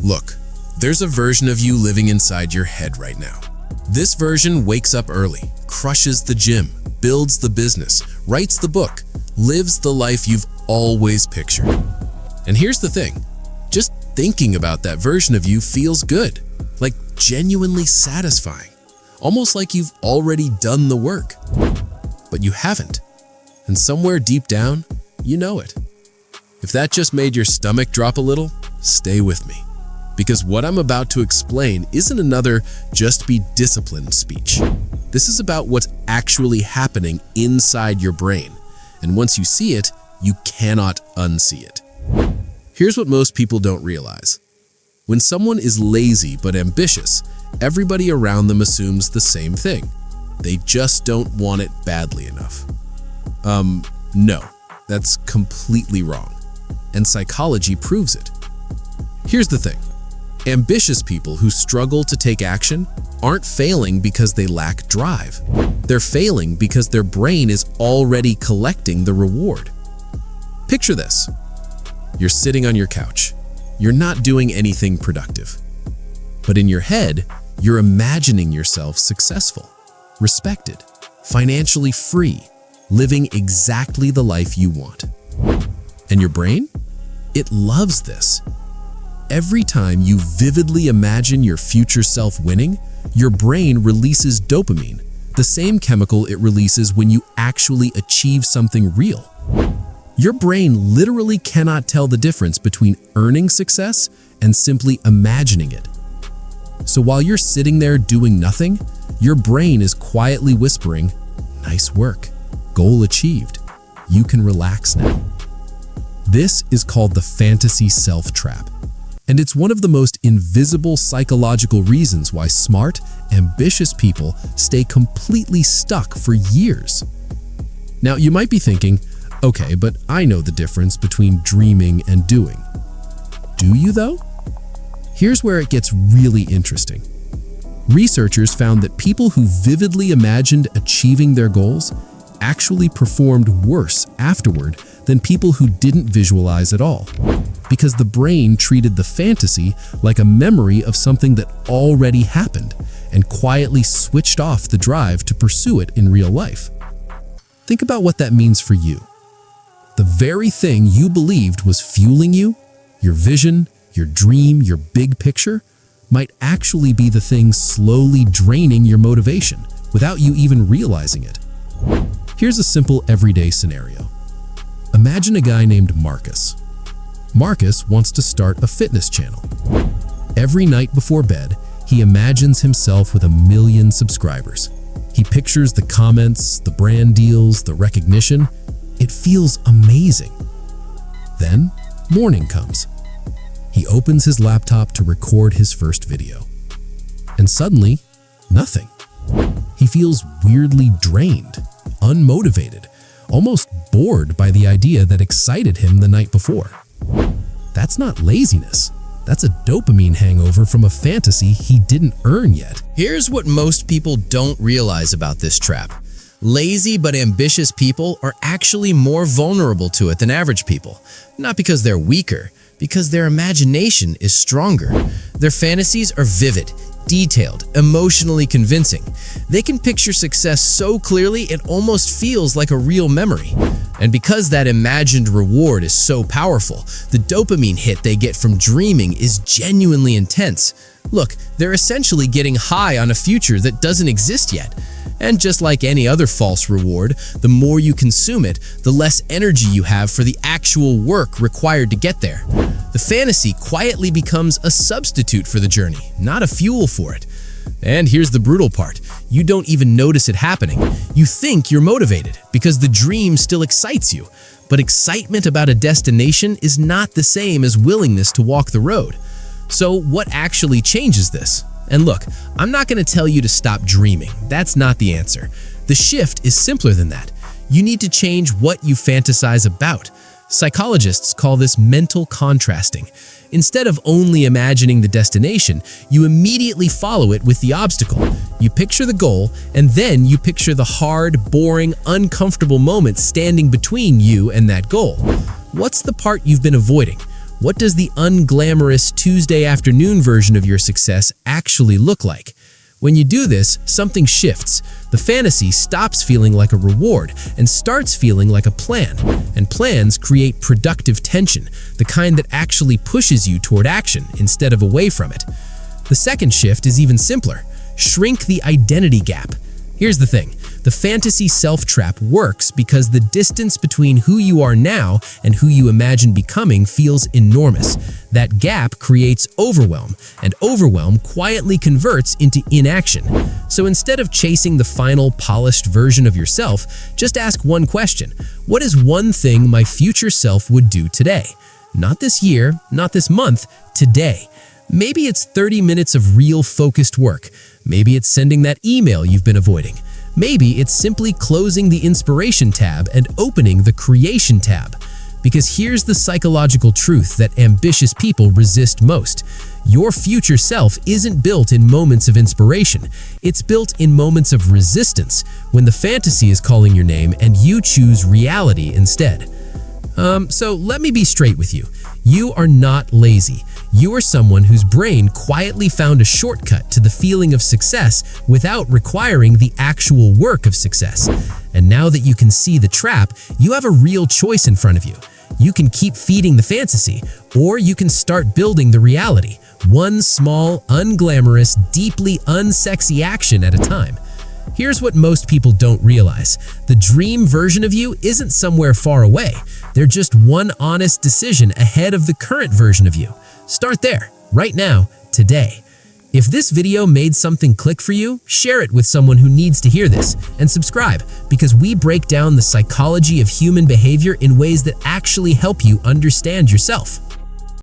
Look, there's a version of you living inside your head right now. This version wakes up early, crushes the gym, builds the business, writes the book, lives the life you've always pictured. And here's the thing, just thinking about that version of you feels good, like genuinely satisfying, almost like you've already done the work. But you haven't, and somewhere deep down, you know it. If that just made your stomach drop a little, stay with me. Because what I'm about to explain isn't another just be disciplined speech. This is about what's actually happening inside your brain. And once you see it, you cannot unsee it. Here's what most people don't realize. When someone is lazy but ambitious, everybody around them assumes the same thing. They just don't want it badly enough. No, that's completely wrong. And psychology proves it. Here's the thing. Ambitious people who struggle to take action aren't failing because they lack drive. They're failing because their brain is already collecting the reward. Picture this. You're sitting on your couch. You're not doing anything productive. But in your head, you're imagining yourself successful, respected, financially free, living exactly the life you want. And your brain? It loves this. Every time you vividly imagine your future self winning, your brain releases dopamine, the same chemical it releases when you actually achieve something real. Your brain literally cannot tell the difference between earning success and simply imagining it. So while you're sitting there doing nothing, your brain is quietly whispering, "Nice work, goal achieved, you can relax now." This is called the fantasy self-trap. And it's one of the most invisible psychological reasons why smart, ambitious people stay completely stuck for years. Now, you might be thinking, okay, but I know the difference between dreaming and doing. Do you though? Here's where it gets really interesting. Researchers found that people who vividly imagined achieving their goals actually performed worse afterward than people who didn't visualize at all, because the brain treated the fantasy like a memory of something that already happened and quietly switched off the drive to pursue it in real life. Think about what that means for you. The very thing you believed was fueling you, your vision, your dream, your big picture, might actually be the thing slowly draining your motivation without you even realizing it. Here's a simple everyday scenario. Imagine a guy named Marcus. Marcus wants to start a fitness channel. Every night before bed, he imagines himself with 1 million subscribers. He pictures the comments, the brand deals, the recognition. It feels amazing. Then, morning comes. He opens his laptop to record his first video. And suddenly, nothing. He feels weirdly drained, unmotivated, almost bored by the idea that excited him the night before. That's not laziness. That's a dopamine hangover from a fantasy he didn't earn yet. Here's what most people don't realize about this trap. Lazy but ambitious people are actually more vulnerable to it than average people. Not because they're weaker, because their imagination is stronger. Their fantasies are vivid, detailed, emotionally convincing. They can picture success so clearly it almost feels like a real memory. And because that imagined reward is so powerful, the dopamine hit they get from dreaming is genuinely intense. Look, they're essentially getting high on a future that doesn't exist yet. And just like any other false reward, the more you consume it, the less energy you have for the actual work required to get there. The fantasy quietly becomes a substitute for the journey, not a fuel for it. And here's the brutal part. You don't even notice it happening. You think you're motivated because the dream still excites you. But excitement about a destination is not the same as willingness to walk the road. So what actually changes this? And look, I'm not going to tell you to stop dreaming. That's not the answer. The shift is simpler than that. You need to change what you fantasize about. Psychologists call this mental contrasting. Instead of only imagining the destination, you immediately follow it with the obstacle. You picture the goal, and then you picture the hard, boring, uncomfortable moment standing between you and that goal. What's the part you've been avoiding? What does the unglamorous Tuesday afternoon version of your success actually look like? When you do this, something shifts. The fantasy stops feeling like a reward and starts feeling like a plan. And plans create productive tension, the kind that actually pushes you toward action instead of away from it. The second shift is even simpler. Shrink the identity gap. Here's the thing. The fantasy self-trap works because the distance between who you are now and who you imagine becoming feels enormous. That gap creates overwhelm, and overwhelm quietly converts into inaction. So instead of chasing the final polished version of yourself, just ask one question. What is one thing my future self would do today? Not this year, not this month, today. Maybe it's 30 minutes of real focused work. Maybe it's sending that email you've been avoiding. Maybe it's simply closing the inspiration tab and opening the creation tab. Because here's the psychological truth that ambitious people resist most. Your future self isn't built in moments of inspiration. It's built in moments of resistance, when the fantasy is calling your name and you choose reality instead. So let me be straight with you. You are not lazy. You are someone whose brain quietly found a shortcut to the feeling of success without requiring the actual work of success. And now that you can see the trap, you have a real choice in front of you. You can keep feeding the fantasy, or you can start building the reality, one small, unglamorous, deeply unsexy action at a time. Here's what most people don't realize. The dream version of you isn't somewhere far away. They're just one honest decision ahead of the current version of you. Start there, right now, today. If this video made something click for you, share it with someone who needs to hear this, and subscribe, because we break down the psychology of human behavior in ways that actually help you understand yourself.